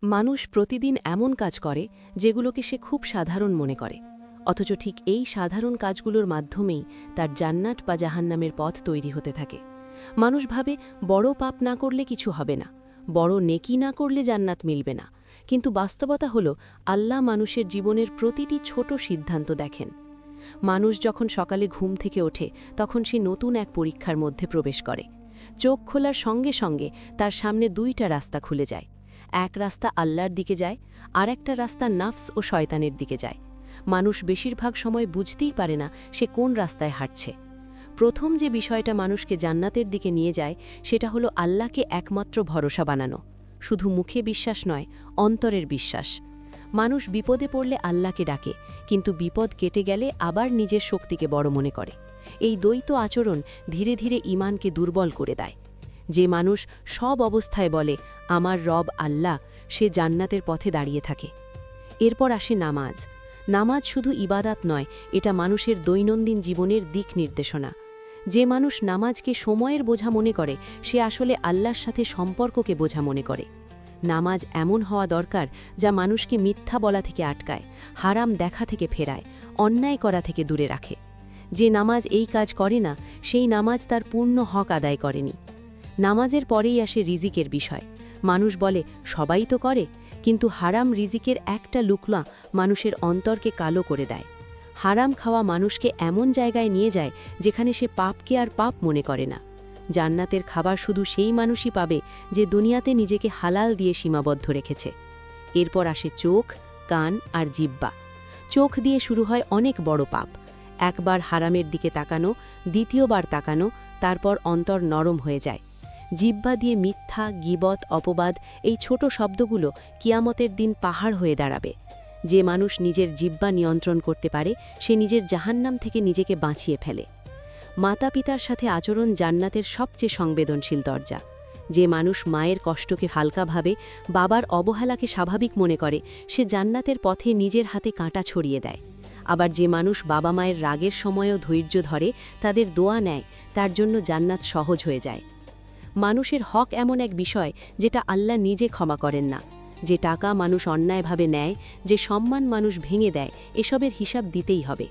মানুষ প্রতিদিন এমন কাজ করে যেগুলোকে সে খুব সাধারণ মনে করে, অথচ ঠিক এই সাধারণ কাজগুলোর মাধ্যমেই তার জান্নাত বা জাহান্নামের পথ তৈরি হতে থাকে। মানুষ ভাবে বড় পাপ না করলে কিছু হবে না, বড় নেকি না করলে জান্নাত মিলবে না, কিন্তু বাস্তবতা হল আল্লাহ মানুষের জীবনের প্রতিটি ছোট সিদ্ধান্ত দেখেন। মানুষ যখন সকালে ঘুম থেকে ওঠে তখন সে নতুন এক পরীক্ষার মধ্যে প্রবেশ করে। চোখ খোলার সঙ্গে সঙ্গে তার সামনে দুইটা রাস্তা খুলে যায়। এক রাস্তা আল্লাহর দিকে যায়, আর একটা রাস্তা নাফস ও শয়তানের দিকে যায়। মানুষ বেশিরভাগ সময় বুঝতেই পারে না সে কোন রাস্তায় হাঁটছে। প্রথম যে বিষয়টা মানুষকে জান্নাতের দিকে নিয়ে যায় সেটা হলো আল্লাহকে একমাত্র ভরসা বানানো। শুধু মুখে বিশ্বাস নয়, অন্তরের বিশ্বাস। মানুষ বিপদে পড়লে আল্লাহকে ডাকে, কিন্তু বিপদ কেটে গেলে আবার নিজের শক্তিকে বড় মনে করে। এই দ্বৈত আচরণ ধীরে ধীরে ঈমানকে দুর্বল করে দেয়। যে মানুষ সব অবস্থায় বলে আমার রব আল্লাহ, সে জান্নাতের পথে দাঁড়িয়ে থাকে। এরপর আসে নামাজ। নামাজ শুধু ইবাদাত নয়, এটা মানুষের দৈনন্দিন জীবনের দিক নির্দেশনা। যে মানুষ নামাজকে সময়ের বোঝা মনে করে সে আসলে আল্লাহর সাথে সম্পর্ককে বোঝা মনে করে। নামাজ এমন হওয়া দরকার যা মানুষকে মিথ্যা বলা থেকে আটকায়, হারাম দেখা থেকে ফেরায়, অন্যায় করা থেকে দূরে রাখে। যে নামাজ এই কাজ করে না সেই নামাজ তার পূর্ণ হক আদায় করেনি। নামাজের পরেই আসে রিজিকের বিষয়। মানুষ বলে সবাই তো করে, কিন্তু হারাম রিজিকের একটা লুকমা মানুষের অন্তরকে কালো করে দেয়। হারাম খাওয়া মানুষকে এমন জায়গায় নিয়ে যায় যেখানে সে পাপকে আর পাপ মনে করে না। জান্নাতের খাবার শুধু সেই মানুষই পাবে যে দুনিয়াতে নিজেকে হালাল দিয়ে সীমাবদ্ধ রেখেছে। এরপর আসে চোখ, কান আর জিহ্বা। চোখ দিয়ে শুরু হয় অনেক বড় পাপ। একবার হারামের দিকে তাকানো, দ্বিতীয়বার তাকানো, তারপর অন্তর নরম হয়ে যায়। জিহ্বা দিয়ে মিথ্যা, গীবত, অপবাদ, এই ছোট শব্দগুলো কিয়ামতের দিন পাহাড় হয়ে দাঁড়াবে। যে মানুষ নিজের জিহ্বা নিয়ন্ত্রণ করতে পারে সে নিজের জাহান্নাম থেকে নিজেকে বাঁচিয়ে ফেলে। মাতা পিতার সাথে আচরণ জান্নাতের সবচেয়ে সংবেদনশীল দরজা। যে মানুষ মায়ের কষ্টকে হালকা ভাবে, বাবার অবহেলাকে স্বাভাবিক মনে করে, সে জান্নাতের পথে নিজের হাতে কাঁটা ছড়িয়ে দেয়। আবার যে মানুষ বাবা মায়ের রাগের সময়ও ধৈর্য ধরে, তাদের দোয়া নেয়, তার জন্য জান্নাত সহজ হয়ে যায়। মানুষের হক এমন এক বিষয় যেটা আল্লাহ নিজে ক্ষমা করেন না। যে টাকা মানুষ অন্যায়ভাবে নেয়, যে সম্মান মানুষ ভেঙে দেয়, এসবের হিসাব দিতেই হবে।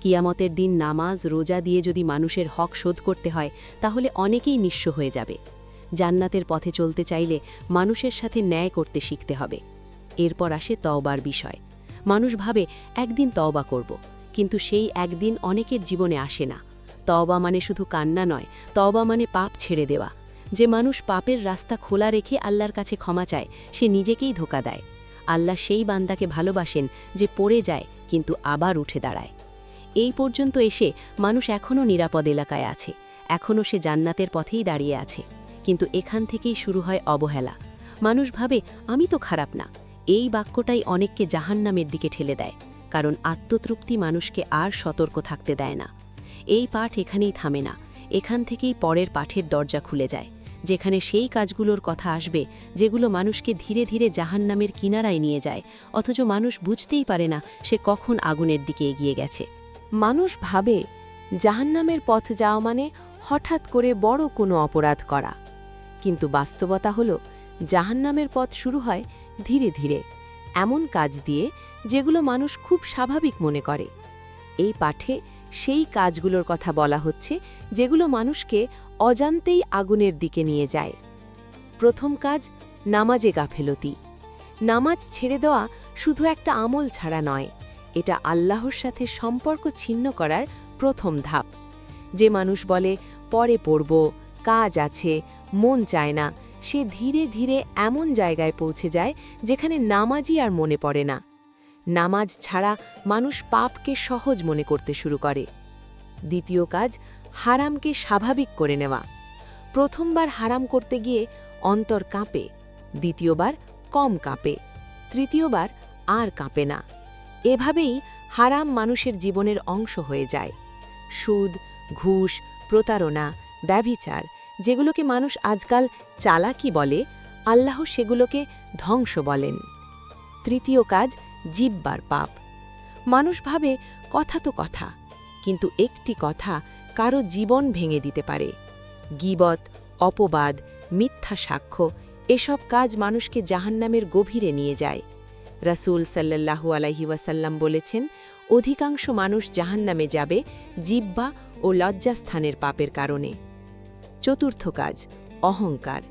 কিয়ামতের দিন নামাজ, রোজা দিয়ে যদি মানুষের হক শোধ করতে হয় তাহলে অনেকেই নিঃস্ব হয়ে যাবে। জান্নাতের পথে চলতে চাইলে মানুষের সাথে ন্যায় করতে শিখতে হবে। এরপর আসে তওবার বিষয়। মানুষ ভাবে একদিন তওবা করব, কিন্তু সেই একদিন অনেকের জীবনে আসে না। তওবা মানে শুধু কান্না নয়, তওবা মানে পাপ ছেড়ে দেওয়া। যে মানুষ পাপের রাস্তা খোলা রেখে আল্লাহর কাছে ক্ষমা চায় সে নিজেকেই ধোঁকা দেয়। আল্লাহ সেই বান্দাকে ভালোবাসেন যে পড়ে যায় কিন্তু আবার উঠে দাঁড়ায়। এই পর্যন্ত এসে মানুষ এখনও নিরাপদ এলাকায় আছে, এখনও সে জান্নাতের পথেই দাঁড়িয়ে আছে, কিন্তু এখান থেকেই শুরু হয় অবহেলা। মানুষ ভাবে আমি তো খারাপ না। এই বাক্যটাই অনেককে জাহান্নামের দিকে ঠেলে দেয়, কারণ আত্মতৃপ্তি মানুষকে আর সতর্ক থাকতে দেয় না। এই পাঠ এখানেই থামে না, এখান থেকেই পরের পাঠের দরজা খুলে যায়, যেখানে সেই কাজগুলোর কথা আসবে যেগুলো মানুষকে ধীরে ধীরে জাহান্নামের কিনারায় নিয়ে যায়, অথচ মানুষ বুঝতেই পারে না সে কখন আগুনের দিকে এগিয়ে গেছে। মানুষ ভাবে জাহান্নামের পথ যাওয়া মানে হঠাৎ করে বড় কোনো অপরাধ করা, কিন্তু বাস্তবতা হলো জাহান্নামের পথ শুরু হয় ধীরে ধীরে, এমন কাজ দিয়ে যেগুলো মানুষ খুব স্বাভাবিক মনে করে। এই পাঠে সেই কাজগুলোর কথা বলা হচ্ছে যেগুলো মানুষকে অজান্তেই আগুনের দিকে নিয়ে যায়। প্রথম কাজ, নামাজে গাফেলতি। নামাজ ছেড়ে দেওয়া শুধু একটা আমল ছাড়া নয়, এটা আল্লাহর সাথে সম্পর্ক ছিন্ন করার প্রথম ধাপ। যে মানুষ বলে পরে পড়ব, কাজ আছে, মন চায় না, সে ধীরে ধীরে এমন জায়গায় পৌঁছে যায় যেখানে নামাজই আর মনে পড়ে না। নামাজ ছাড়া মানুষ পাপকে সহজ মনে করতে শুরু করে। দ্বিতীয় কাজ, হারামকে স্বাভাবিক করে নেওয়া। প্রথমবার হারাম করতে গিয়ে অন্তর কাঁপে, দ্বিতীয়বার কম কাঁপে, তৃতীয়বার আর কাঁপে না। এভাবেই হারাম মানুষের জীবনের অংশ হয়ে যায়। সুদ, ঘুষ, প্রতারণা, ব্যভিচার, যেগুলোকে মানুষ আজকাল চালাকি বলে, আল্লাহ সেগুলোকে ধ্বংস বলেন। তৃতীয় কাজ, জিহ্বার পাপ। মানুষ ভাবে কথা তো কথা, কিন্তু একটি কথা কারো জীবন ভেঙে দিতে পারে। গীবত, অপবাদ, মিথ্যা সাক্ষ্য, এসব কাজ মানুষকে জাহান্নামের গভীরে নিয়ে যায়। রাসূল সাল্লাল্লাহু আলাইহি ওয়াসাল্লাম বলেছেন, অধিকাংশ মানুষ জাহান্নামে যাবে জিহ্বা ও লজ্জাস্থানের পাপের কারণে। চতুর্থ কাজ, অহংকার।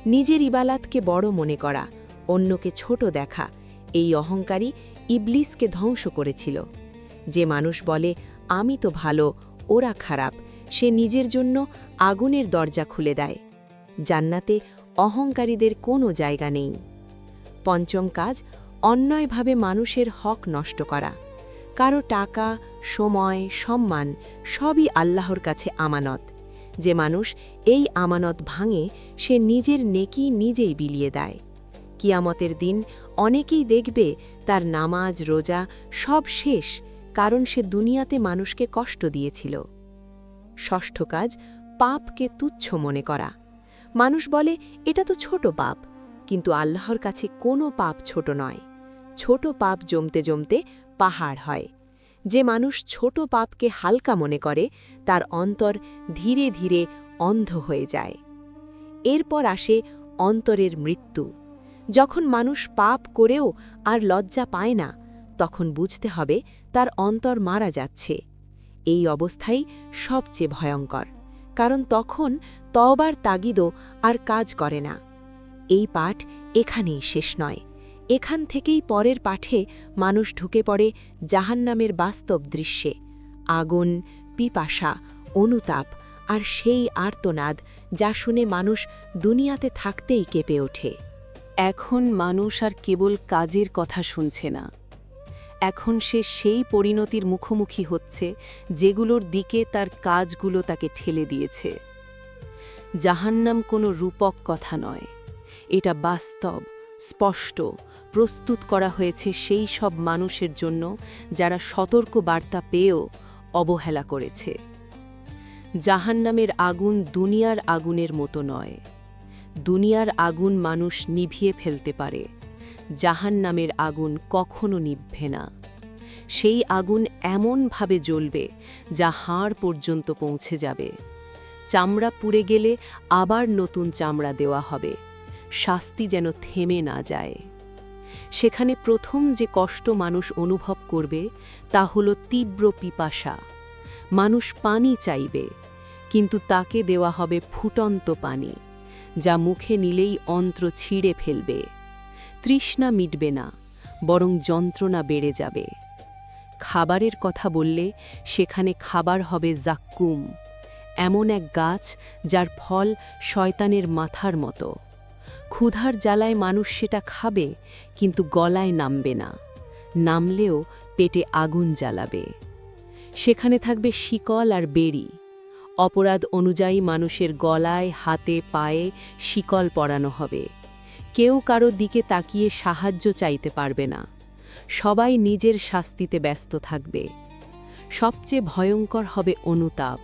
নিজের ইবাদতকে বড় মনে করা, অন্যকে ছোট দেখা, এই অহংকারই ইবলিসকে ধ্বংস করেছিল। যে মানুষ বলে আমি তো ভালো, ওরা খারাপ, সে নিজের জন্য আগুনের দরজা খুলে দেয়। জান্নাতে অহংকারীদের কোনো জায়গা নেই। পঞ্চম কাজ, অন্যায়ভাবে মানুষের হক নষ্ট করা। কারো টাকা, সময়, সম্মান সবই আল্লাহর কাছে আমানত। যে মানুষ এই আমানত ভাঙে, সে নিজের নেকি নিজেই বিলিয়ে দেয়। কিয়ামতের দিন অনেকেই দেখবে তার নামাজ, রোজা সব শেষ, কারণ সে দুনিয়াতে মানুষকে কষ্ট দিয়েছিল। ষষ্ঠ কাজ, পাপকে তুচ্ছ মনে করা। মানুষ বলে এটা তো ছোট পাপ, কিন্তু আল্লাহর কাছে কোনো পাপ ছোট নয়। ছোট পাপ জমতে জমতে পাহাড় হয়। যে মানুষ ছোট পাপকে হালকা মনে করে, তার অন্তর ধীরে ধীরে অন্ধ হয়ে যায়। এরপর আসে অন্তরের মৃত্যু। যখন মানুষ পাপ করেও আর লজ্জা পায় না, তখন বুঝতে হবে তার অন্তর মারা যাচ্ছে। এই অবস্থাই সবচেয়ে ভয়ঙ্কর, কারণ তখন তওবার তাগিদও আর কাজ করে না। এই পাঠ এখানেই শেষ নয়। এখান থেকেই পরের পাঠে মানুষ ঢুকে পড়ে জাহান্নামের বাস্তব দৃশ্যে। আগুন, পিপাসা, অনুতাপ আর সেই আর্তনাদ যা শুনে মানুষ দুনিয়াতে থাকতেই কেঁপে ওঠে। এখন মানুষ আর কেবল কাজের কথা শুনছে না, এখন সে সেই পরিণতির মুখোমুখি হচ্ছে যেগুলোর দিকে তার কাজগুলো তাকে ঠেলে দিয়েছে। জাহান্নাম কোনো রূপক কথা নয়, এটা বাস্তব, স্পষ্ট, প্রস্তুত করা হয়েছে সেই সব মানুষের জন্য যারা সতর্ক বার্তা পেয়েও অবহেলা করেছে। জাহান্নামের আগুন দুনিয়ার আগুনের মতো নয়। দুনিয়ার আগুন মানুষ নিভিয়ে ফেলতে পারে, জাহান্নামের আগুন কখনো নিভবে না। সেই আগুন এমনভাবে জ্বলবে যা হাড় পর্যন্ত পৌঁছে যাবে। চামড়া পুড়ে গেলে আবার নতুন চামড়া দেওয়া হবে, শাস্তি যেন থেমে না যায়। সেখানে প্রথম যে কষ্ট মানুষ অনুভব করবে তা হল তীব্র পিপাসা। মানুষ পানি চাইবে, কিন্তু তাকে দেওয়া হবে ফুটন্ত পানি, যা মুখে নিলেই অন্ত্র ছিঁড়ে ফেলবে। তৃষ্ণা মিটবে না, বরং যন্ত্রণা বেড়ে যাবে। খাবারের কথা বললে সেখানে খাবার হবে জাক্কুম, এমন এক গাছ যার ফল শয়তানের মাথার মতো। ক্ষুধার জ্বালায় মানুষ সেটা খাবে, কিন্তু গলায় নামবে না, নামলেও পেটে আগুন জ্বালাবে। সেখানে থাকবে শিকল আর বেড়ি। অপরাধ অনুযায়ী মানুষের গলায়, হাতে, পায়ে শিকল পরানো হবে। কেউ কারো দিকে তাকিয়ে সাহায্য চাইতে পারবে না, সবাই নিজের শাস্তিতে ব্যস্ত থাকবে। সবচেয়ে ভয়ঙ্কর হবে অনুতাপ।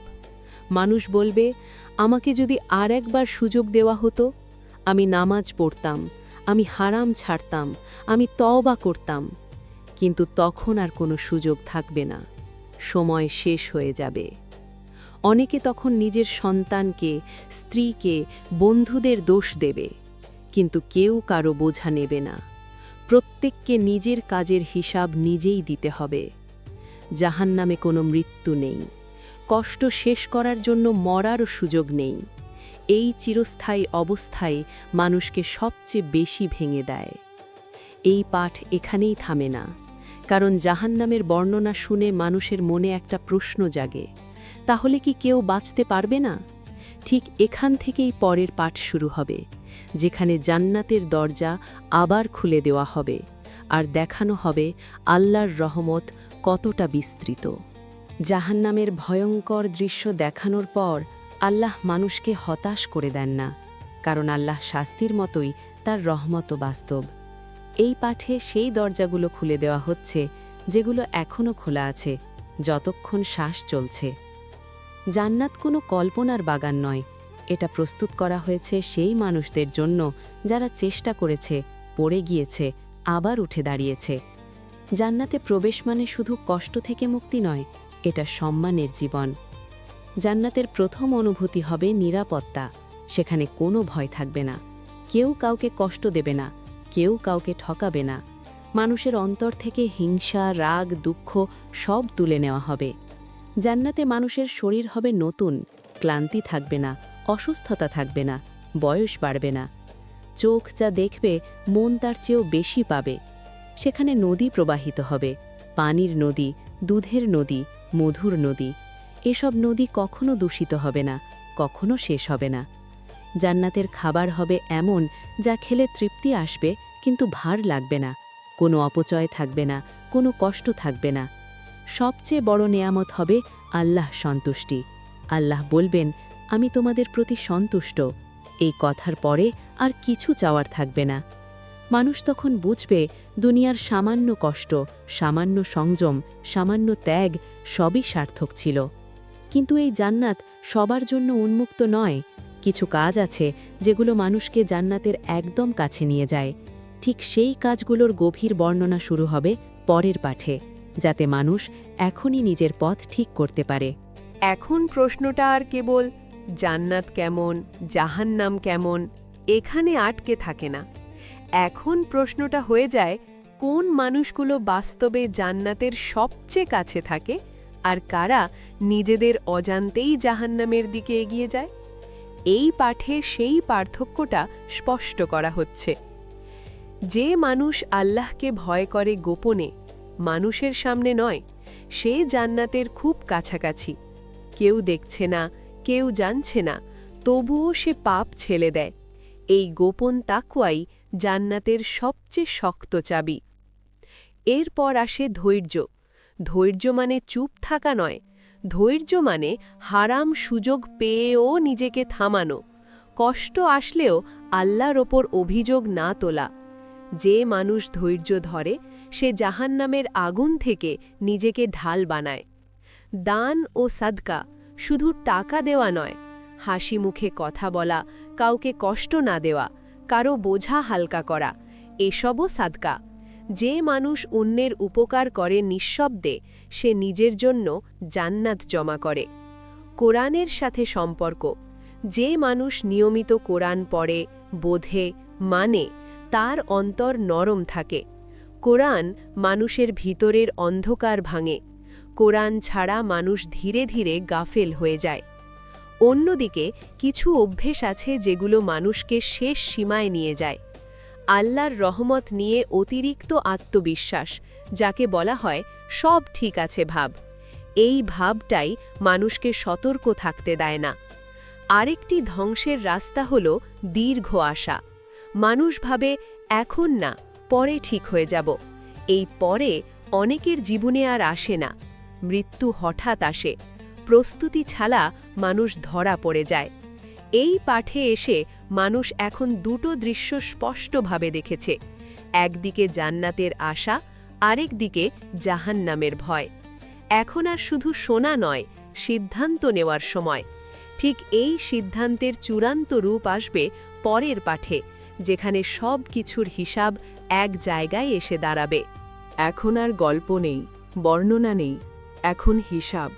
মানুষ বলবে, আমাকে যদি আর একবার সুযোগ দেওয়া হতো, আমি নামাজ পড়তাম, আমি হারাম ছাড়তাম, আমি তওবা করতাম। কিন্তু তখন আর কোনো সুযোগ থাকবে না, সময় শেষ হয়ে যাবে। অনেকে তখন নিজের সন্তানকে, স্ত্রীকে, বন্ধুদের দোষ দেবে, কিন্তু কেউ কারো বোঝা নেবে না। প্রত্যেককে নিজের কাজের হিসাব নিজেই দিতে হবে। জাহান্নামে কোনো মৃত্যু নেই, কষ্ট শেষ করার জন্য মরারও সুযোগ নেই। এই চিরস্থায়ী অবস্থায় মানুষকে সবচেয়ে বেশি ভেঙে দেয়। এই পাঠ এখানেই থামে না, কারণ জাহান্নামের বর্ণনা শুনে মানুষের মনে একটা প্রশ্ন জাগে, তাহলে কি কেউ বাঁচতে পারবে না? ঠিক এখান থেকেই পরের পাঠ শুরু হবে, যেখানে জান্নাতের দরজা আবার খুলে দেওয়া হবে আর দেখানো হবে আল্লাহর রহমত কতটা বিস্তৃত। জাহান্নামের ভয়ঙ্কর দৃশ্য দেখানোর পর আল্লাহ মানুষকে হতাশ করে দেন না, কারণ আল্লাহ শাস্তির মতোই তার রহমতও বাস্তব। এই পাঠে সেই দরজাগুলো খুলে দেওয়া হচ্ছে যেগুলো এখনও খোলা আছে, যতক্ষণ শ্বাস চলছে। জান্নাত কোনো কল্পনার বাগান নয়, এটা প্রস্তুত করা হয়েছে সেই মানুষদের জন্য যারা চেষ্টা করেছে, পড়ে গিয়েছে, আবার উঠে দাঁড়িয়েছে। জান্নাতে প্রবেশ মানে শুধু কষ্ট থেকে মুক্তি নয়, এটা সম্মানের জীবন। জান্নাতের প্রথম অনুভূতি হবে নিরাপত্তা, সেখানে কোনো ভয় থাকবে না। কেউ কাউকে কষ্ট দেবে না, কেউ কাউকে ঠকাবে না। মানুষের অন্তর থেকে হিংসা, রাগ, দুঃখ সব তুলে নেওয়া হবে। জান্নাতে মানুষের শরীর হবে নতুন, ক্লান্তি থাকবে না, অসুস্থতা থাকবে না, বয়স বাড়বে না। চোখ যা দেখবে মন তার চেয়েও বেশি পাবে। সেখানে নদী প্রবাহিত হবে, পানির নদী, দুধের নদী, মধুর নদী। এসব নদী কখনো দূষিত হবে না, কখনো শেষ হবে না। জান্নাতের খাবার হবে এমন যা খেলে তৃপ্তি আসবে কিন্তু ভার লাগবে না, কোনো অপচয় থাকবে না, কোনো কষ্ট থাকবে না। সবচেয়ে বড় নেয়ামত হবে আল্লাহ সন্তুষ্টি। আল্লাহ বলবেন, আমি তোমাদের প্রতি সন্তুষ্ট। এই কথার পরে আর কিছু চাওয়ার থাকবে না। মানুষ তখন বুঝবে দুনিয়ার সামান্য কষ্ট, সামান্য সংযম, সামান্য ত্যাগ সবই সার্থক ছিল। কিন্তু এই জান্নাত সবার জন্য উন্মুক্ত নয়। কিছু কাজ আছে যেগুলো মানুষকে জান্নাতের একদম কাছে নিয়ে যায়। ঠিক সেই কাজগুলোর গভীর বর্ণনা শুরু হবে পরের পাঠে, যাতে মানুষ এখনই নিজের পথ ঠিক করতে পারে। এখন প্রশ্নটা আর কেবল জান্নাত কেমন, জাহান্নাম কেমন এখানে আটকে থাকে না। এখন প্রশ্নটা হয়ে যায়, কোন মানুষগুলো বাস্তবে জান্নাতের সবচেয়ে কাছে থাকে আর কারা নিজেদের অজান্তেই জাহান্নামের দিকে এগিয়ে যায়। এই পাঠে সেই পার্থক্যটা স্পষ্ট করা হচ্ছে। যে মানুষ আল্লাহকে ভয় করে গোপনে, মানুষের সামনে নয়, সে জান্নাতের খুব কাছাকাছি। কেউ দেখছে না, কেউ জানছে না, তবুও সে পাপ ছেড়ে দেয়। এই গোপন তাকওয়াই জান্নাতের সবচেয়ে শক্ত চাবি। এরপর আসে ধৈর্য। ধৈর্য মানে চুপ থাকা নয়, ধৈর্য মানে হারাম সুযোগ পেয়েও নিজেকে থামানো, কষ্ট আসলেও আল্লাহর ওপর অভিযোগ না তোলা। যে মানুষ ধৈর্য ধরে সে জাহান্নামের আগুন থেকে নিজেকে ঢাল বানায়। দান ও সাদকা শুধু টাকা দেওয়া নয়, হাসি মুখে কথা বলা, কাউকে কষ্ট না দেওয়া, কারো বোঝা হালকা করা, এসবও সাদকা। যে মানুষ অন্যের উপকার করে নিঃশব্দে, সে নিজের জন্য জান্নাত জমা করে। কোরআনের সাথে সম্পর্ক। যে মানুষ নিয়মিত কোরআন পড়ে, বোঝে, মানে, তার অন্তর নরম থাকে। কোরআন মানুষের ভিতরের অন্ধকার ভাঙে। কোরআন ছাড়া মানুষ ধীরে ধীরে গাফেল হয়ে যায়। অন্যদিকে কিছু অভ্যেস আছে যেগুলো মানুষকে শেষ সীমায় নিয়ে যায়। আল্লাহর রহমত নিয়ে অতিরিক্ত আত্মবিশ্বাস, যাকে বলা হয় সব ঠিক আছে ভাব। এই ভাবটাই মানুষকে সতর্ক থাকতে দেয় না। আরেকটি ধ্বংসের রাস্তা হল দীর্ঘ আশা। মানুষ ভাবে এখন না, পরে ঠিক হয়ে যাব। এই পরে অনেকের জীবনে আর আসে না। মৃত্যু হঠাৎ আসে। প্রস্তুতি ছাড়া মানুষ ধরা পড়ে যায়। এই পাঠে এসে মানুষ এখন দুটো দৃশ্য স্পষ্টভাবে দেখেছে। একদিকে জান্নাতের আশা, আরেক দিকে জাহান্নামের ভয়। এখন আর শুধু শোনা নয়, সিদ্ধান্ত নেওয়ার সময়। ঠিক এই সিদ্ধান্তের চূড়ান্ত রূপ আসবে পরের পাঠে, যেখানে সব কিছুর হিসাব এক জায়গায় এসে দাঁড়াবে। এখন আর গল্প নেই, বর্ণনা নেই, এখন হিসাব।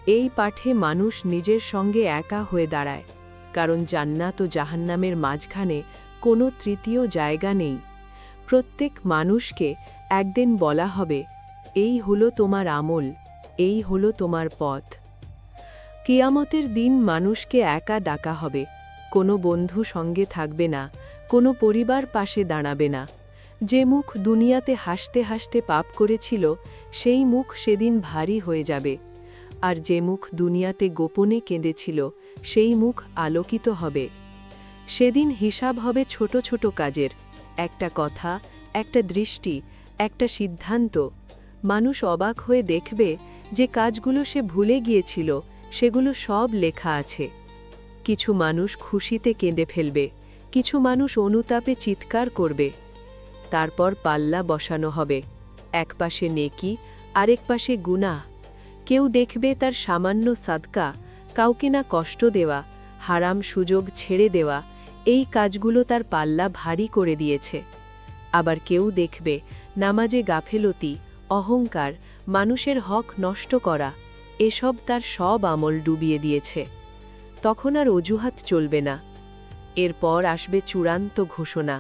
এই পাঠে মানুষ নিজের সঙ্গে একা হয়ে দাঁড়ায়, কারণ জান্নাত ও জাহান্নামের মাঝখানে কোনো তৃতীয় জায়গা নেই। প্রত্যেক মানুষকে একদিন বলা হবে, এই হলো তোমার আমল, এই হলো তোমার পথ। কিয়ামতের দিন মানুষকে একা ডাকা হবে। কোনো বন্ধু সঙ্গে থাকবে না, কোনো পরিবার পাশে দাঁড়াবে না। যে মুখ দুনিয়াতে হাসতে হাসতে পাপ করেছিল, সেই মুখ সেদিন ভারী হয়ে যাবে। আর যে মুখ দুনিয়াতে গোপনে কেঁদেছিল, সেই মুখ আলোকিত হবে। সেদিন হিসাব হবে ছোট ছোট কাজের, একটা কথা, একটা দৃষ্টি, একটা সিদ্ধান্ত। মানুষ অবাক হয়ে দেখবে যে কাজগুলো সে ভুলে গিয়েছিল, সেগুলো সব লেখা আছে। কিছু মানুষ খুশিতে কেঁদে ফেলবে, কিছু মানুষ অনুতাপে চিৎকার করবে। তারপর পাল্লা বসানো হবে, এক পাশে নেকি, আরেক পাশে গুনাহ। কেউ দেখবে তার সামান্য সাদকা, কাউকে না কষ্ট দেওয়া, হারাম সুযোগ ছেড়ে দেওয়া, এই কাজগুলো তার পাল্লা ভারী করে দিয়েছে। আবার কেউ দেখবে নামাজে গাফেলতি, অহংকার, মানুষের হক নষ্ট করা, এসব তার সব আমল ডুবিয়ে দিয়েছে। তখন আর অজুহাত চলবে না। এরপর আসবে চূড়ান্ত ঘোষণা।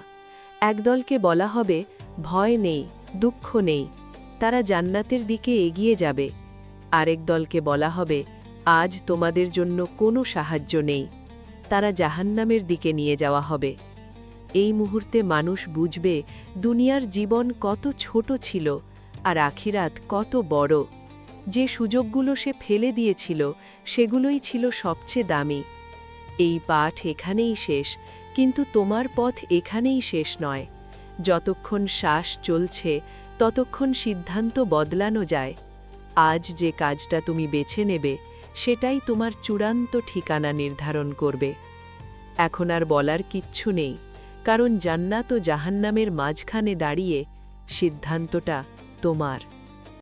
একদলকে বলা হবে, ভয় নেই, দুঃখ নেই, তারা জান্নাতের দিকে এগিয়ে যাবে। আরেক দলকে বলা হবে, আজ তোমাদের জন্য কোনো সাহায্য নেই, তারা জাহান্নামের দিকে নিয়ে যাওয়া হবে। এই মুহূর্তে মানুষ বুঝবে দুনিয়ার জীবন কত ছোট ছিল আর আখিরাত কত বড়। যে সুযোগগুলো সে ফেলে দিয়েছিল সেগুলোই ছিল সবচেয়ে দামি। এই পাঠ এখানেই শেষ, কিন্তু তোমার পথ এখানেই শেষ নয়। যতক্ষণ শ্বাস চলছে ততক্ষণ সিদ্ধান্ত বদলানো যায়। আজ যে কাজটা তুমি বেছে নেবে সেটাই তোমার চূড়ান্ত ঠিকানা নির্ধারণ করবে। এখন আর বলার কিচ্ছু নেই, কারণ জান্নাত ও জাহান্নামের মাঝখানে দাঁড়িয়ে সিদ্ধান্তটা তোমার।